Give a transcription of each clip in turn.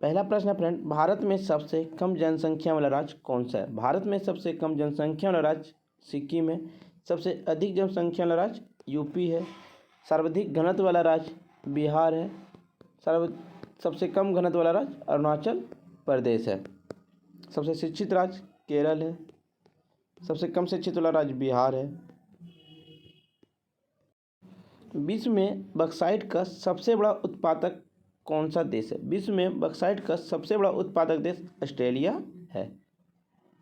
पहला प्रश्न है फ्रेंड, भारत में सबसे कम जनसंख्या वाला राज्य कौन सा है? भारत में सबसे कम जनसंख्या वाला राज्य सिक्किम है। सबसे अधिक जनसंख्या वाला राज्य यूपी है। सर्वाधिक घनत्व वाला राज्य बिहार है। सबसे कम घनत्व वाला राज्य अरुणाचल प्रदेश है। सबसे शिक्षित राज्य केरल है। सबसे कम शिक्षित वाला राज्य बिहार है। विश्व में बॉक्साइट का सबसे बड़ा उत्पादक कौन सा देश है? विश्व में बॉक्साइट का सबसे बड़ा उत्पादक देश ऑस्ट्रेलिया है।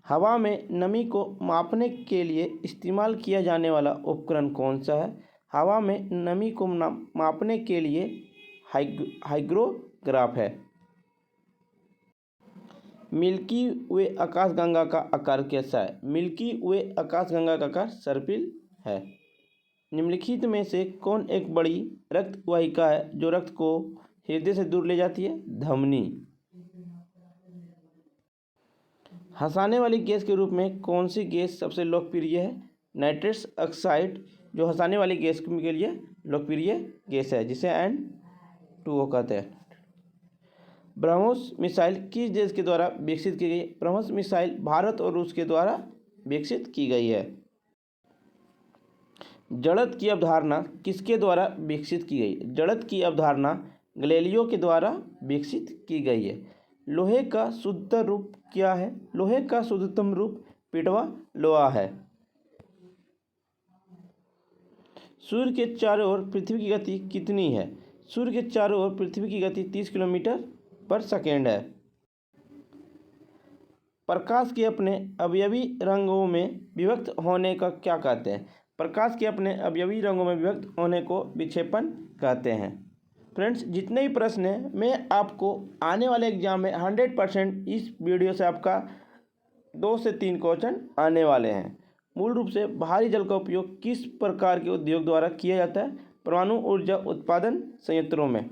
हवा में नमी को मापने के लिए इस्तेमाल किया जाने वाला उपकरण कौन सा है? हवा में नमी को मापने के लिए हाइग्रोग्राफ है। मिल्की वे आकाशगंगा का आकार कैसा है? मिल्की वे आकाशगंगा का आकार सर्पिल है। निम्नलिखित में से कौन एक बड़ी रक्त वाहिका है जो रक्त को हृदय से दूर ले जाती है? धमनी। हंसाने वाली गैस के रूप में कौन सी गैस सबसे लोकप्रिय है? नाइट्रस ऑक्साइड जो हंसाने वाली गैस के लिए लोकप्रिय गैस है, जिसे N2O कहते हैं। ब्रह्मोस मिसाइल किस देश के द्वारा विकसित की गई? ब्रह्मोस मिसाइल भारत और रूस के द्वारा विकसित की गई है। जड़त्व की अवधारणा किसके द्वारा विकसित की गई? जड़त्व की अवधारणा गैलीलियो के द्वारा विकसित की गई है। लोहे का शुद्ध रूप क्या है? लोहे का शुद्धतम रूप पिटवा लोहा है। सूर्य के चारों ओर पृथ्वी की गति कितनी है? सूर्य के चारों ओर पृथ्वी की गति 30 किलोमीटर पर सेकेंड है। प्रकाश के अपने अवयवी रंगों में विभक्त होने का क्या कहते हैं? प्रकाश के अपने अवयवी रंगों में विभक्त होने को विक्षेपण कहते हैं। फ्रेंड्स, जितने भी प्रश्न हैं मैं आपको आने वाले एग्जाम में 100% इस वीडियो से आपका 2 से 3 क्वेश्चन आने वाले हैं। मूल रूप से भारी जल का उपयोग किस प्रकार के उद्योग द्वारा किया जाता है? परमाणु ऊर्जा उत्पादन संयंत्रों में।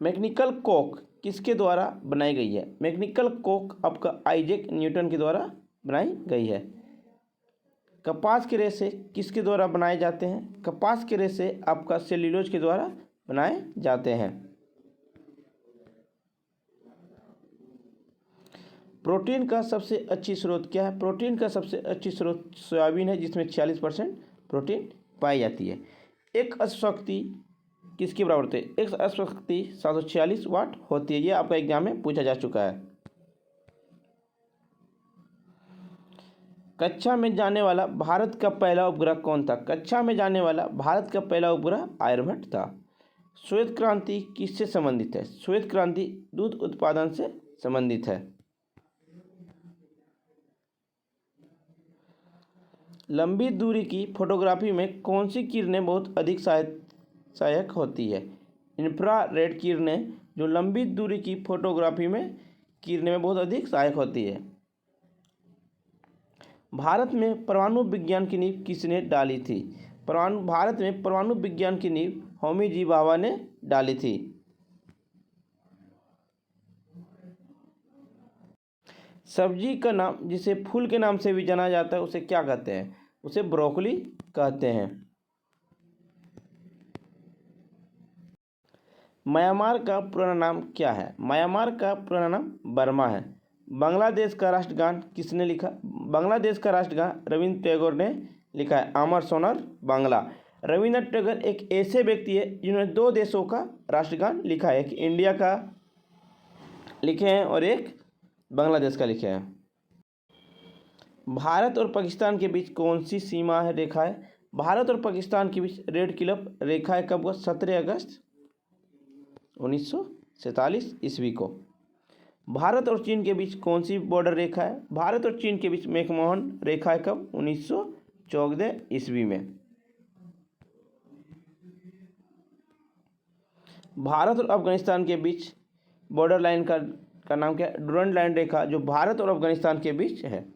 मैकेनिकल कॉक किसके द्वारा बनाई गई है? मैकेनिकल कॉक आपका आइजैक न्यूटन के द्वारा बनाई गई है। कपास के रेशे किसके द्वारा बनाए जाते हैं? कपास के रेशे आपका सेल्यूलोज के द्वारा बनाए जाते हैं। प्रोटीन का सबसे अच्छी स्रोत क्या है? प्रोटीन का सबसे अच्छी स्रोत सोयाबीन है, जिसमें 46% प्रोटीन पाई जाती है। एक अश्वशक्ति किसके बराबर होती है? एक अश्वशक्ति 746 वाट होती है। ये आपका एग्जाम में पूछा जा चुका है। कक्षा में जाने वाला भारत का पहला उपग्रह कौन था? कक्षा में जाने वाला भारत का पहला उपग्रह आर्यभट्ट था। श्वेत क्रांति किससे संबंधित है? श्वेत क्रांति दूध उत्पादन से संबंधित है। लंबी दूरी की फोटोग्राफी में कौन सी किरणें बहुत अधिक सहायक होती है? इंफ्रारेड किरणें जो लंबी दूरी की फोटोग्राफी में किरणें में बहुत अधिक सहायक होती है। भारत में परमाणु विज्ञान की नींव किसने डाली थी? भारत में परमाणु विज्ञान की नींव होमी जी भाभा ने डाली थी। सब्जी का नाम जिसे फूल के नाम से भी जाना जाता है उसे क्या कहते हैं? उसे ब्रोकली कहते हैं। म्यांमार का पुराना नाम क्या है? म्यांमार का पुराना नाम बर्मा है। बांग्लादेश का राष्ट्रगान किसने लिखा? बांग्लादेश का राष्ट्रगान रविंद्र टैगोर ने लिखा है, अमर सोनर बांग्ला। रविंद्र टैगोर एक ऐसे व्यक्ति है जिन्होंने 2 देशों का राष्ट्रगान लिखा है, एक इंडिया का लिखे हैं और एक बांग्लादेश का लिखे हैं। भारत और पाकिस्तान के बीच कौन सी सीमा है रेखा है? भारत और पाकिस्तान के बीच रेड क्लिफ रेखा है कब हुआ? 17 अगस्त 1947 ईस्वी को। भारत और चीन के बीच कौन सी बॉर्डर रेखा है? भारत और चीन के बीच मैकमोहन रेखा है कब? 1914 ईस्वी में। भारत और अफगानिस्तान के बीच बॉर्डर लाइन का नाम क्या है? डुरंड लाइन रेखा, जो भारत और अफगानिस्तान के बीच है।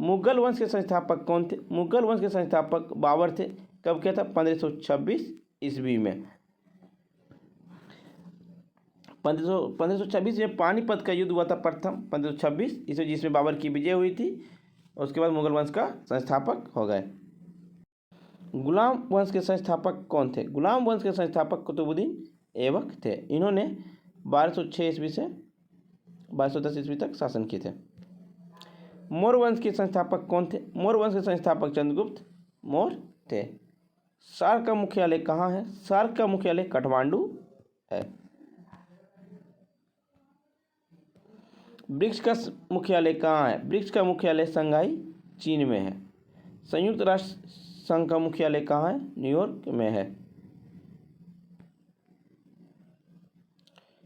मुगल वंश के संस्थापक कौन थे? मुगल वंश के संस्थापक बाबर थे। कब किया था? 1526 ईस्वी में। 1526 में पानीपत का युद्ध हुआ था प्रथम 1526 ईस्वी, जिसमें बाबर की विजय हुई थी। उसके बाद मुगल वंश का संस्थापक हो गए। गुलाम वंश के संस्थापक कौन थे? गुलाम वंश के संस्थापक कुतुबुद्दीन ऐबक थे। इन्होंने 1206 ईस्वी से 1210 ईस्वी तक शासन किए थे। मौर्य वंश के संस्थापक कौन थे? मौर्य वंश के संस्थापक चंद्रगुप्त मौर्य थे। सार्क का मुख्यालय कहाँ है? सार्क का मुख्यालय काठमांडू है। ब्रिक्स का मुख्यालय कहाँ है? ब्रिक्स का मुख्यालय शंघाई चीन में है। संयुक्त राष्ट्र संघ का मुख्यालय कहाँ है? न्यूयॉर्क में है।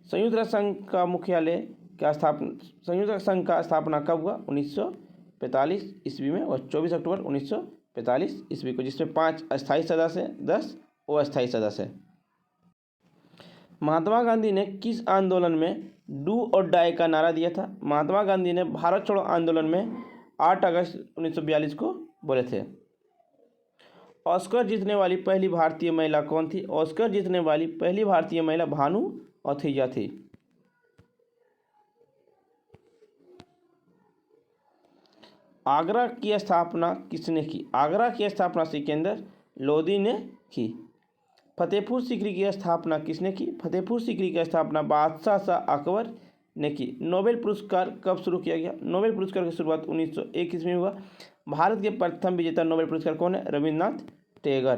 संयुक्त राष्ट्र संघ का मुख्यालय संयुक्त राष्ट्र संघ का स्थापना कब हुआ? 1945 ईस्वी में और 24 अक्टूबर 1945 ईस्वी को, जिसमें 5 अस्थायी सदस्य 10 अस्थायी सदस्य। महात्मा गांधी ने किस आंदोलन में डू और डाई का नारा दिया था? महात्मा गांधी ने भारत छोड़ो आंदोलन में 8 अगस्त 1942 को बोले थे। ऑस्कर जीतने वाली पहली भारतीय महिला कौन थी? ऑस्कर जीतने वाली पहली भारतीय महिला भानु अथैया थी। आगरा की स्थापना किसने की? आगरा की स्थापना सिकंदर लोदी ने की। फतेहपुर सीकरी की स्थापना किसने की? फतेहपुर सीकरी की स्थापना बादशाह शाह अकबर ने की। नोबेल पुरस्कार कब शुरू किया गया? नोबेल पुरस्कार की शुरुआत 1901 ईस्वी में हुआ। भारत के प्रथम विजेता नोबेल पुरस्कार कौन है? रविन्द्रनाथ टैगोर।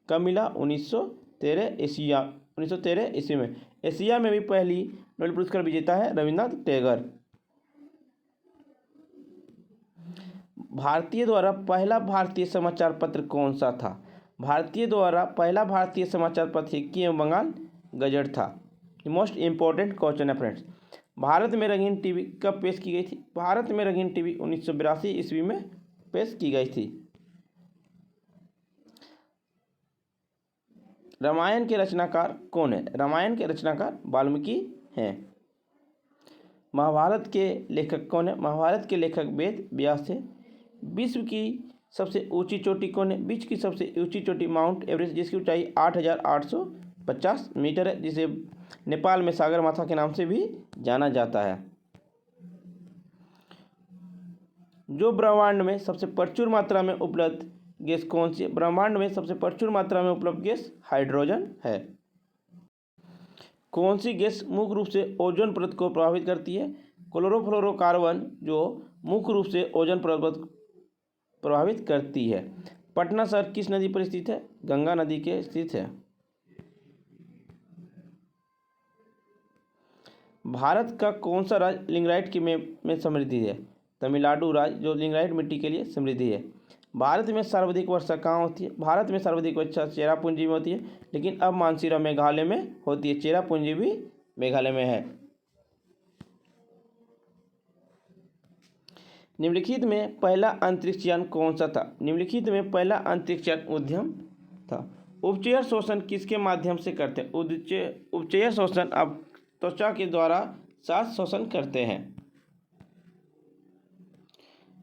कब मिला? 1913 ईस्वी में। एशिया में भी पहली नोबेल पुरस्कार विजेता है रविन्द्रनाथ टैगोर। भारतीय द्वारा पहला भारतीय समाचार पत्र कौन सा था? भारतीय द्वारा पहला भारतीय समाचार पत्र हिक्की एवं बंगाल गजट था। मोस्ट इंपॉर्टेंट क्वेश्चन है फ्रेंड्स। भारत में रंगीन टीवी कब पेश की गई थी? भारत में रंगीन टीवी 1982 ईस्वी में पेश की गई थी। रामायण के रचनाकार कौन है? रामायण के रचनाकार वाल्मीकि हैं। महाभारत के लेखक कौन है? महाभारत के लेखक वेद व्यास थे। विश्व की सबसे ऊंची चोटी कौन है? विश्व की सबसे ऊंची चोटी माउंट एवरेस्ट, जिसकी ऊंचाई 8,850 मीटर है, जिसे नेपाल में सागर माथा के नाम से भी जाना जाता है। जो ब्रह्मांड में सबसे प्रचुर मात्रा में उपलब्ध गैस कौन सी है? ब्रह्मांड में सबसे प्रचुर मात्रा में उपलब्ध गैस हाइड्रोजन है। कौन सी गैस मुख्य रूप से ओजोन परत को प्रभावित करती है? क्लोरोफ्लोरोकार्बन, जो मुख्य रूप से ओजोन परत को प्रभावित करती है। पटना शहर किस नदी पर स्थित है? गंगा नदी के स्थित है। भारत का कौन सा राज्य लिंगराइट की में समृद्धि है? तमिलनाडु राज्य, जो लिंगराइट मिट्टी के लिए समृद्धि है। भारत में सर्वाधिक वर्षा कहाँ होती है? भारत में सर्वाधिक वर्षा चेरापूंजी में होती है, लेकिन अब मानसीरा मेघालय में होती है। चेरापूंजी भी मेघालय में है। निम्नलिखित में पहला अंतरिक्ष यान कौन सा था? निम्नलिखित में पहला अंतरिक्ष यान उद्यम था। उपचय शोषण किसके माध्यम से करते हैं? उपचय शोषण अब त्वचा के द्वारा श्वास शोषण करते हैं।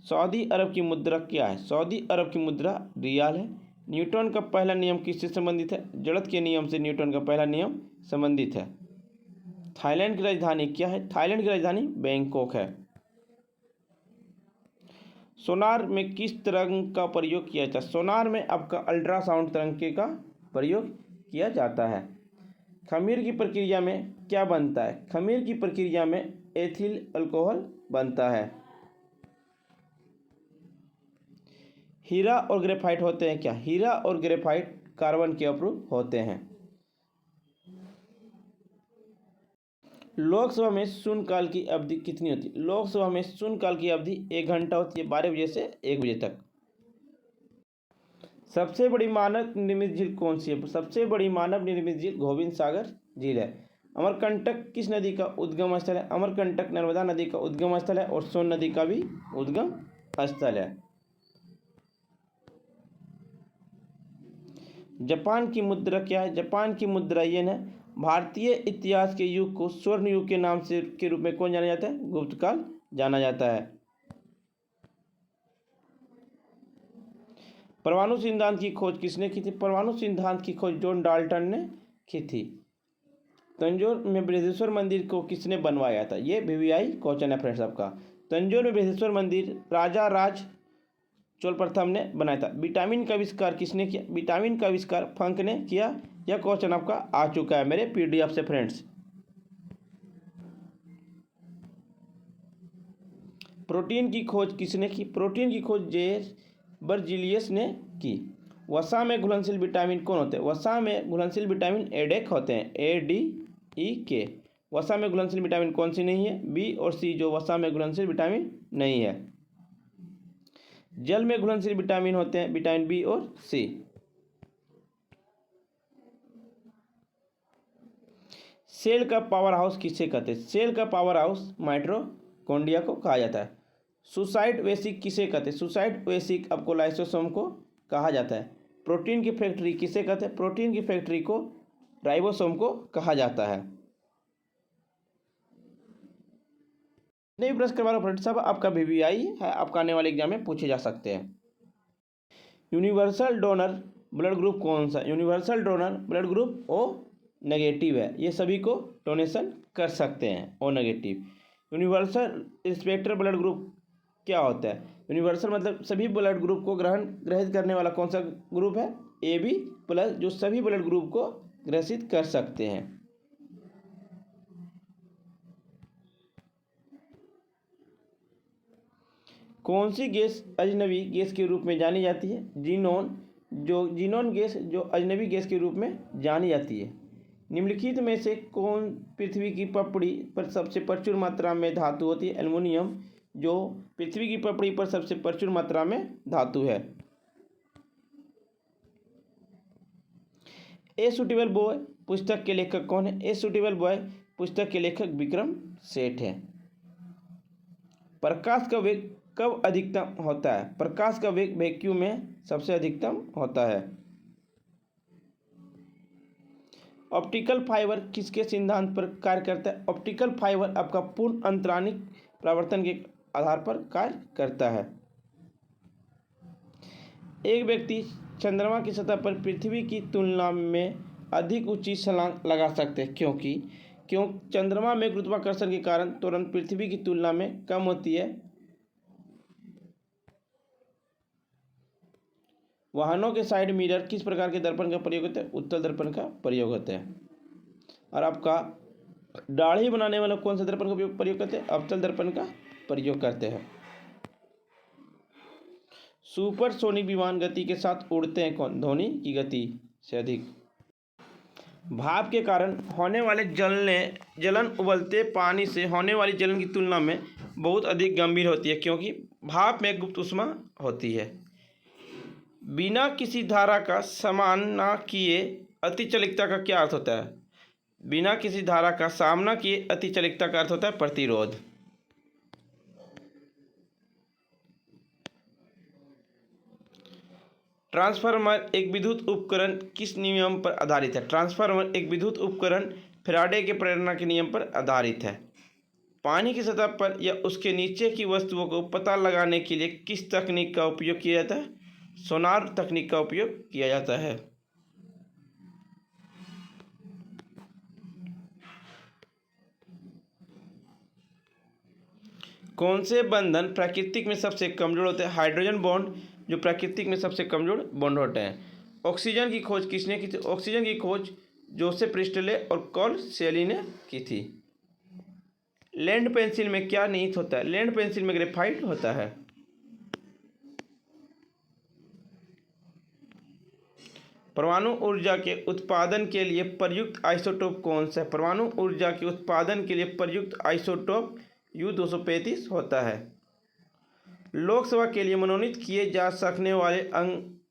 सऊदी अरब की मुद्रा क्या है? सऊदी अरब की मुद्रा रियाल है। न्यूटन का पहला नियम किससे संबंधित है? जड़त्व के नियम से न्यूटन का पहला नियम संबंधित है। थाईलैंड की राजधानी क्या है? थाईलैंड की राजधानी बैंकॉक है। सोनार में किस तरंग का प्रयोग किया जाता है? सोनार में आपका अल्ट्रासाउंड तरंग का प्रयोग किया जाता है। खमीर की प्रक्रिया में क्या बनता है? खमीर की प्रक्रिया में एथिल अल्कोहल बनता है। हीरा और ग्रेफाइट होते हैं क्या? हीरा और ग्रेफाइट कार्बन के अपरूप होते हैं। लोकसभा में शून्यकाल की अवधि कितनी होती है? लोकसभा में शून्यकाल की अवधि 1 घंटा होती है, 12 बजे से 1 बजे तक। सबसे बड़ी मानव निर्मित झील कौन सी है? सबसे बड़ी मानव निर्मित झील गोविंद सागर झील है। अमरकंटक किस नदी का उद्गम स्थल है? अमरकंटक नर्मदा नदी का उद्गम स्थल है और सोन नदी का भी उद्गम स्थल है। जापान की मुद्रा क्या है? जापान की मुद्रा येन है। भारतीय इतिहास के युग को स्वर्ण युग के नाम से के रूप में कौन जाना जाता है? गुप्त काल जाना जाता है। परमाणु सिद्धांत की खोज किसने की थी? परमाणु सिद्धांत की खोज जॉन डाल्टन ने की थी। तंजौर में बृहदेश्वर मंदिर को किसने बनवाया था? ये VVI क्वेश्चन है फ्रेंड्स आपका। तंजौर में बृहदेश्वर मंदिर राजा राज प्रथम ने बनाया था। विटामिन का आविष्कार किसने किया? विटामिन का आविष्कार फंक ने किया। यह क्वेश्चन आपका आ चुका है मेरे PDF से फ्रेंड्स। प्रोटीन की खोज किसने की? प्रोटीन की खोज जे बर्जीलियस ने की। वसा में घुलनशील विटामिन कौन होते हैं? वसा में घुलनशील विटामिन एडेक होते हैं, ADEK। वसा में घुलनशील विटामिन कौन सी नहीं है? बी और सी जो वसा में घुलनशील विटामिन नहीं है। जल में घुलनशील विटामिन होते हैं विटामिन बी और सी। सेल का पावर हाउस किसे कहते हैं? सेल का पावर हाउस माइटोकॉन्ड्रिया को कहा जाता है। सुसाइड वेसिक किसे कहते हैं? सुसाइड वेसिक आपको लाइसोसोम को कहा जाता है। प्रोटीन की फैक्ट्री किसे कहते हैं? प्रोटीन की फैक्ट्री को राइबोसोम को कहा जाता है। नहीं प्रश्न करवा रहा हूँ फ्रेंड्स, सब आपका VVI है, आपका आने वाले एग्जाम में पूछे जा सकते हैं। यूनिवर्सल डोनर ब्लड ग्रुप कौन सा? Universal donor blood group O negative है। ये सभी को डोनेशन कर सकते हैं O negative. Universal recipient blood group क्या होता है? यूनिवर्सल मतलब सभी ब्लड ग्रुप को ग्रहित करने वाला कौन सा ग्रुप है? AB+, जो सभी ब्लड ग्रुप को ग्रसित कर सकते हैं। कौन सी गैस अजनबी गैस के रूप में जानी जाती है? जीनोन गैस जो अजनबी गैस के रूप में जानी जाती है। निम्नलिखित में से कौन पृथ्वी की पपड़ी पर सबसे प्रचुर मात्रा में धातु होती है? एल्युमिनियम जो पृथ्वी की पपड़ी पर सबसे प्रचुर मात्रा में धातु है। ए सुटेबल बॉय पुस्तक के लेखक कौन है? ए सुटेबल बॉय पुस्तक के लेखक विक्रम सेठ है। प्रकाश का वेग कब अधिकतम होता है? प्रकाश का वेग वैक्यूम में सबसे अधिकतम होता है। ऑप्टिकल फाइबर किसके सिद्धांत पर कार्य करता है? ऑप्टिकल फाइबर आपका पूर्ण अंतरानिक परावर्तन के आधार पर कार्य करता है। एक व्यक्ति चंद्रमा की सतह पर पृथ्वी की तुलना में अधिक ऊंची छलांग लगा सकते हैं क्योंकि चंद्रमा में गुरुत्वाकर्षण के कारण त्वरण पृथ्वी की तुलना में कम होती है। वाहनों के साइड मिरर किस प्रकार के दर्पण का प्रयोग होता है? उत्तल दर्पण का प्रयोग होता है। और आपका दाढ़ी बनाने वाला कौन सा दर्पण का प्रयोग करते हैं? अवतल दर्पण का प्रयोग करते हैं। सुपरसोनिक विमान गति के साथ उड़ते हैं कौन? ध्वनि की गति से अधिक। भाप के कारण होने वाले जलन उबलते पानी से होने वाली जलन की तुलना में बहुत अधिक गंभीर होती है क्योंकि भाप में गुप्त ऊष्मा होती है। बिना किसी धारा का सामना किए अतिचालिकता का क्या अर्थ होता है? बिना किसी धारा का सामना किए अतिचालिकता का अर्थ होता है प्रतिरोध। ट्रांसफार्मर एक विद्युत उपकरण किस नियम पर आधारित है? ट्रांसफार्मर एक विद्युत उपकरण फैराडे के प्रेरणा के नियम पर आधारित है। पानी की सतह पर या उसके नीचे की वस्तुओं को पता लगाने के लिए किस तकनीक का उपयोग किया जाता है? सोनार तकनीक का उपयोग किया जाता है। कौन से बंधन प्राकृतिक में सबसे कमजोर होते हैं? हाइड्रोजन बॉन्ड जो प्राकृतिक में सबसे कमजोर बॉन्ड होते हैं। ऑक्सीजन की खोज किसने की थी? ऑक्सीजन की खोज जोसेफ प्रिस्टले और कार्ल शेली ने की थी। लेड पेंसिल में क्या निहित होता है? लेड पेंसिल में ग्रेफाइट होता है। परमाणु ऊर्जा के उत्पादन के लिए प्रयुक्त आइसोटोप कौन सा है? परमाणु ऊर्जा के उत्पादन के लिए प्रयुक्त आइसोटोप U-235 होता है। लोकसभा के लिए मनोनीत किए जा सकने वाले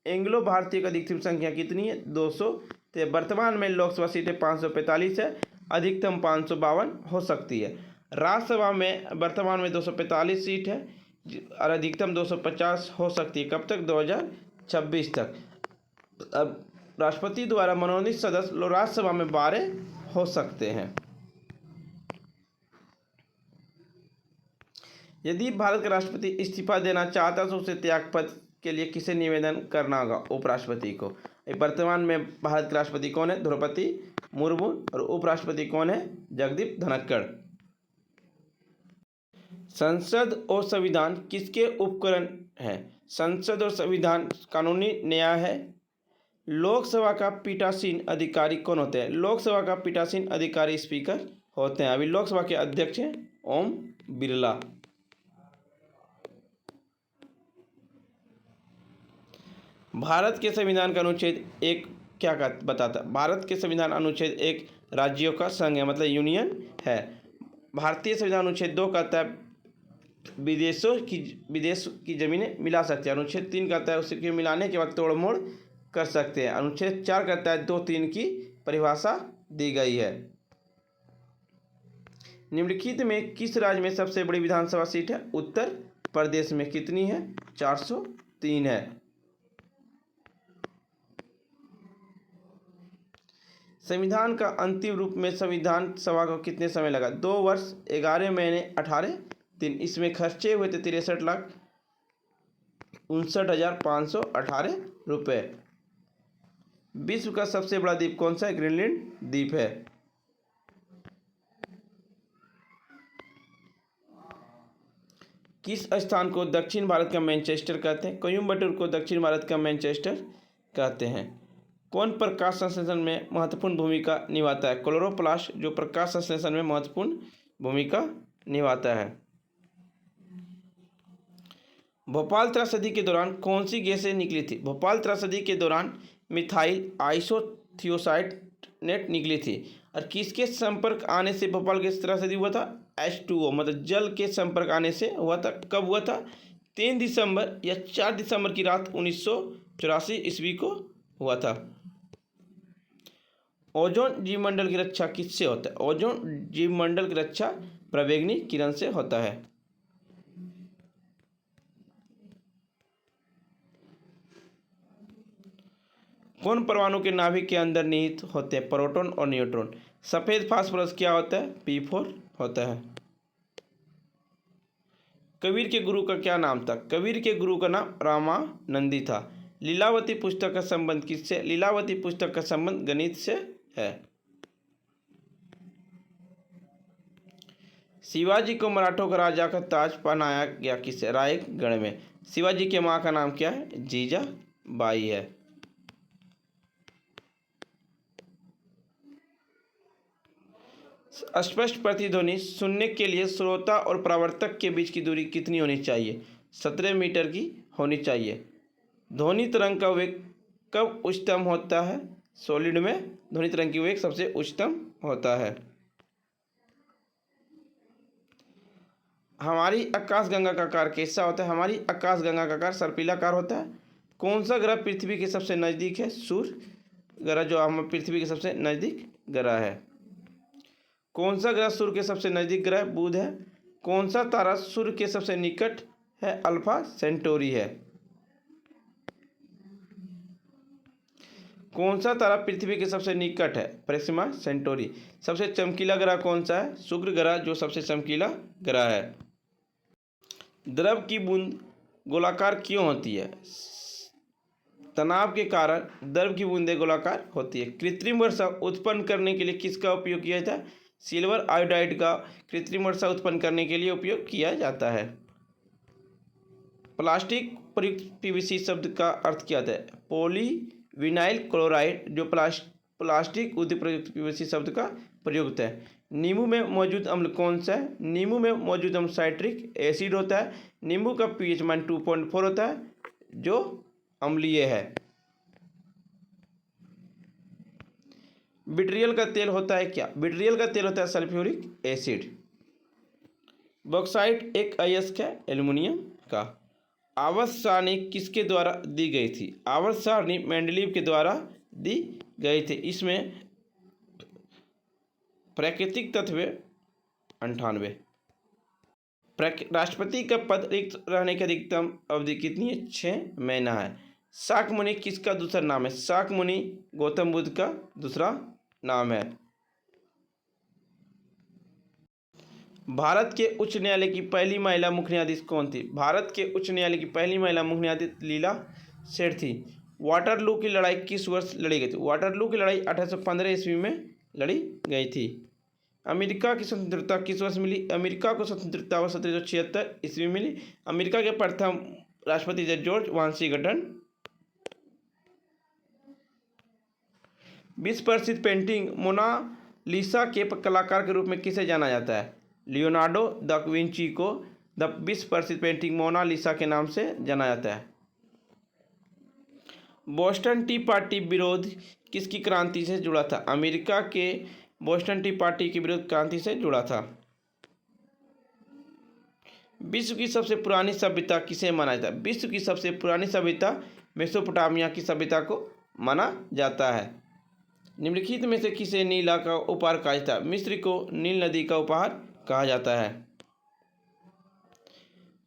एंग्लो भारतीय की अधिकतम संख्या कितनी है? 200। तो वर्तमान में लोकसभा सीटें 545 है, अधिकतम 552 हो सकती है। राज्यसभा में वर्तमान में 245 सीट है और अधिकतम 250 हो सकती है। कब तक? 2026 तक। अब राष्ट्रपति द्वारा मनोनीत सदस्य राज्यसभा में 12 हो सकते हैं। यदि भारत का राष्ट्रपति इस्तीफा देना चाहता है तो उसे त्यागपत्र के लिए किसे निवेदन करना होगा? उपराष्ट्रपति को। वर्तमान में भारत के राष्ट्रपति कौन है? द्रौपदी मुर्मू। और उपराष्ट्रपति कौन है? जगदीप धनखड़। संसद और संविधान किसके उपकरण हैं? संसद और संविधान कानूनी न्याय है। लोकसभा का पीठासीन अधिकारी कौन होते हैं? लोकसभा का पीठासीन अधिकारी स्पीकर होते हैं। अभी लोकसभा के अध्यक्ष हैं ओम बिरला। भारत के संविधान का अनुच्छेद 1 क्या बताता है? भारत के संविधान अनुच्छेद 1 राज्यों का संघ है, मतलब यूनियन है। भारतीय संविधान अनुच्छेद 2 कहता है विदेश की जमीनें मिला सकते हैं। अनुच्छेद 3 कहता है उसके मिलाने के बाद तोड़ मोड़ कर सकते हैं। अनुच्छेद 4 कहता है 2-3 की परिभाषा दी गई है। निम्नलिखित में किस राज्य में सबसे बड़ी विधानसभा सीट है? उत्तर प्रदेश में। कितनी है? 403 है। संविधान का अंतिम रूप में संविधान सभा को कितने समय लगा? 2 वर्ष 11 महीने 18 दिन। इसमें खर्चे हुए थे 63,59,518 रुपये। विश्व का सबसे बड़ा द्वीप कौन सा है? ग्रीनलैंड द्वीप है। किस स्थान को दक्षिण भारत का मैनचेस्टर कहते हैं? कोयम्बटूर को दक्षिण भारत का मैनचेस्टर कहते हैं। कौन प्रकाश संश्लेषण में महत्वपूर्ण भूमिका निभाता है? क्लोरोप्लास्ट जो प्रकाश संश्लेषण में महत्वपूर्ण भूमिका निभाता है। भोपाल त्रासदी के दौरान कौन सी गैसें निकली थी? भोपाल त्रासदी के दौरान मिथाइल आइसोथियोसाइनेट निकली थी। और किसके संपर्क आने से भोपाल गैस त्रासदी हुआ था? H2O मतलब जल के संपर्क आने से हुआ था। कब हुआ था? 3 दिसंबर या 4 दिसंबर की रात 1984 ईस्वी को हुआ था। ओजोन जीवमंडल की रक्षा किससे होता है? ओजोन जीवमंडल की रक्षा प्रवेगनी किरण से होता है। कौन परमाणु के नाभिक के अंदर निहित होते हैं? प्रोटॉन और न्यूट्रॉन। सफेद फास्फोरस क्या होता है? P4 होता है। कबीर के गुरु का क्या नाम था? कबीर के गुरु का नाम रामानंदी था। लीलावती पुस्तक का संबंध किससे? लीलावती पुस्तक का संबंध गणित से है। शिवाजी को मराठों का राजा का ताज पहनाया गया किससे? रायगढ़ में। शिवाजी के मां का नाम क्या है? जीजाबाई है। स्पष्ट प्रतिध्वनि सुनने के लिए श्रोता और परावर्तक के बीच की दूरी कितनी होनी चाहिए? 17 मीटर की होनी चाहिए। ध्वनि तरंग का वेग कब उच्चतम होता है? सॉलिड में ध्वनि तरंग की वेग सबसे उच्चतम होता है। हमारी आकाशगंगा का आकार कैसा होता है? हमारी आकाशगंगा का आकार सर्पिलाकार होता है। कौन सा ग्रह पृथ्वी के सबसे नज़दीक है? सूर्य ग्रह जो हम पृथ्वी के सबसे नज़दीक ग्रह है। कौन सा ग्रह सूर्य के सबसे नज़दीक ग्रह? बुध है। कौन सा तारा सूर्य के सबसे निकट है? अल्फा सेंटोरी है। कौन सा तारा पृथ्वी के सबसे निकट है? Proxima Centauri. सबसे चमकीला ग्रह कौन सा है? शुक्र ग्रह जो सबसे चमकीला ग्रह है। द्रव की बूंद गोलाकार क्यों होती है? तनाव के कारण द्रव की बूंदें गोलाकार होती है। कृत्रिम वर्षा उत्पन्न करने के लिए किसका उपयोग किया जाता है? सिल्वर आयोडाइड का कृत्रिम वर्षा उत्पन्न करने के लिए उपयोग किया जाता है। प्लास्टिक प्रयुक्त पीवीसी शब्द का अर्थ क्या होता है? पॉलीविनाइल क्लोराइड जो प्लास्टिक उद्योग प्रयुक्त पीवीसी शब्द का प्रयुक्त है। नींबू में मौजूद अम्ल कौन सा है? नींबू में मौजूद अम्ल साइट्रिक एसिड होता है। नींबू का pH मान 2.4 होता है जो अम्लीय है। विट्रियल का तेल होता है क्या? विट्रियल का तेल होता है सल्फ्यूरिक एसिड। बॉक्साइट एक अयस्क है एल्युमिनियम का। आवर्त सारणी किसके द्वारा दी गई थी? आवर्त सारणी मेंडलीव के द्वारा दी गई थी। इसमें प्राकृतिक तत्व 98। राष्ट्रपति का पद रिक्त रहने की अधिकतम अवधि कितनी है? 6 महीना है। शाक्यमुनि किसका दूसरा नाम है? शाक्यमुनि गौतम बुद्ध का दूसरा नाम है। भारत के उच्च न्यायालय की पहली महिला मुख्य न्यायाधीश कौन थी? भारत के उच्च न्यायालय की पहली महिला मुख्य न्यायाधीश लीला सेठ थी। वाटरलू की लड़ाई किस वर्ष लड़ी गई थी? वाटरलू की लड़ाई 1815 ईस्वी में लड़ी गई थी। अमेरिका की स्वतंत्रता किस वर्ष मिली? अमेरिका को स्वतंत्रता वर्ष 1776 ईस्वी में मिली। अमेरिका के प्रथम राष्ट्रपति थे जॉर्ज वाशिंगटन। विश्व प्रसिद्ध पेंटिंग मोनालिसा के कलाकार के रूप में किसे जाना जाता है? लियोनार्डो दा विंची को द विश्व प्रसिद्ध पेंटिंग मोनालिसा के नाम से जाना जाता है। बोस्टन टी पार्टी विरोध किसकी क्रांति से जुड़ा था? अमेरिका के बोस्टन टी पार्टी की विरोध क्रांति से जुड़ा था। विश्व की सबसे पुरानी सभ्यता किसे माना जाता है? विश्व की सबसे पुरानी सभ्यता मेसोपोटामिया की सभ्यता को माना जाता है। निम्नलिखित में से किसे नीला का उपहार कहा जाता है? मिस्र को नील नदी का उपहार कहा जाता है।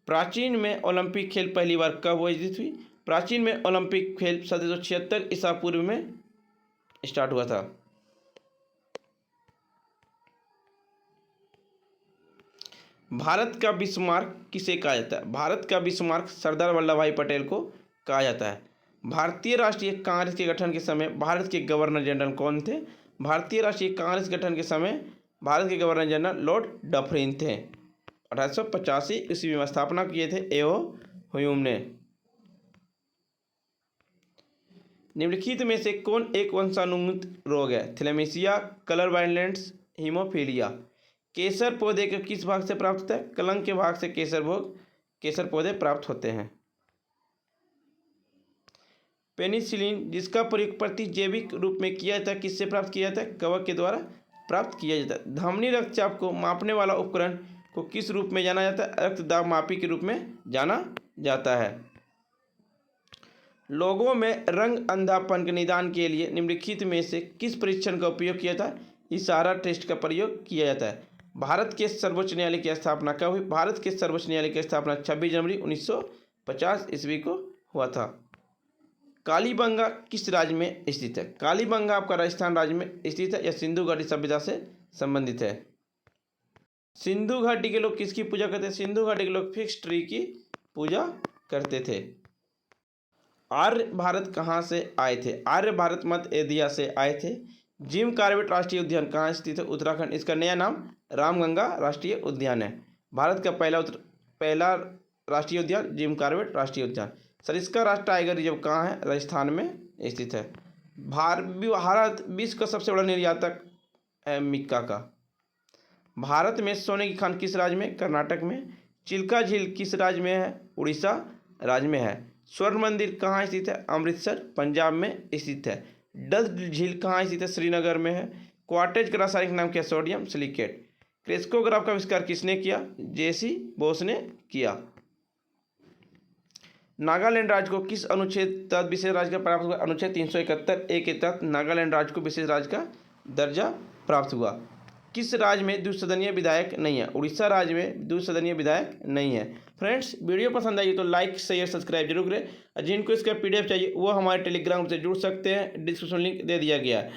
प्राचीन में ओलंपिक खेल पहली बार कब आयोजित हुई? प्राचीन में ओलंपिक खेल 1776 ईसा पूर्व में स्टार्ट हुआ था। भारत का बिस्मार्क किसे कहा जाता है? भारत का बिस्मार्क सरदार वल्लभ भाई पटेल को कहा जाता है। भारतीय राष्ट्रीय कांग्रेस के गठन के समय भारत के गवर्नर जनरल कौन थे? भारतीय राष्ट्रीय कांग्रेस गठन के समय भारत के गवर्नर जनरल लॉर्ड डफरिन थे। 1885 ईस्वी में स्थापना किए थे एओ ह्यूम ने। निम्नलिखित में से कौन एक वंशानुगत रोग है? थैलेमीशिया, कलर ब्लाइंडनेस, हीमोफीलिया। केसर पौधे के किस भाग से प्राप्त होता है? कलंक के भाग से केसर पौधे प्राप्त होते हैं। पेनिसिलिन जिसका प्रयोग प्रतिजैविक रूप में किया जाता है किससे प्राप्त किया जाता है? कवक के द्वारा प्राप्त किया जाता है। धमनी रक्तचाप को मापने वाला उपकरण को किस रूप में जाना जाता है? रक्तदाब मापी के रूप में जाना जाता है। लोगों में रंग अंधापन के निदान के लिए निम्नलिखित में से किस परीक्षण का उपयोग किया जाता है? इशारा टेस्ट का प्रयोग किया जाता है। भारत के सर्वोच्च न्यायालय की स्थापना कब हुई? भारत के सर्वोच्च न्यायालय की स्थापना 26 जनवरी 1950 ईस्वी को हुआ था। कालीबंगा किस राज्य में स्थित है? कालीबंगा आपका राजस्थान राज्य में स्थित है। यह सिंधु घाटी सभ्यता से संबंधित है। सिंधु घाटी के लोग किसकी पूजा करते थे? सिंधु घाटी के लोग फिक्स ट्री की पूजा करते थे। आर्य भारत कहाँ से आए थे? आर्य भारत मध्य एशिया से आए थे। जिम कॉर्बेट राष्ट्रीय उद्यान कहाँ स्थित है? उत्तराखंड। इसका नया नाम रामगंगा राष्ट्रीय उद्यान है। भारत का पहला राष्ट्रीय उद्यान जिम कॉर्बेट राष्ट्रीय उद्यान। सरिस्का राष्ट्रीय टाइगर रिजर्व कहाँ है? राजस्थान में स्थित है। भारत विश्व का सबसे बड़ा निर्यातक है मिक्का का। भारत में सोने की खान किस राज्य में? कर्नाटक में। चिल्का झील किस राज्य में है? उड़ीसा राज्य में है। स्वर्ण मंदिर कहाँ स्थित है? अमृतसर पंजाब में स्थित है। डल झील कहाँ स्थित है? श्रीनगर में है। क्वार्टेज का रासायनिक नाम क्या? Sodium silicate. क्रेस्कोग्राफ का आविष्कार किसने किया? जेसी बोस ने किया। नागालैंड राज्य को किस अनुच्छेद तहत विशेष राज्य का प्राप्त हुआ? अनुच्छेद 371 ए के तहत नागालैंड राज्य को विशेष राज्य का दर्जा प्राप्त हुआ। किस राज्य में द्विसदनीय विधायक नहीं है? उड़ीसा राज्य में द्विसदनीय विधायक नहीं है। फ्रेंड्स, वीडियो पसंद आई तो लाइक शेयर सब्सक्राइब जरूर करें। जिनको इसका PDF चाहिए वो हमारे टेलीग्राम से जुड़ सकते हैं। डिस्क्रिप्शन लिंक दे दिया गया है।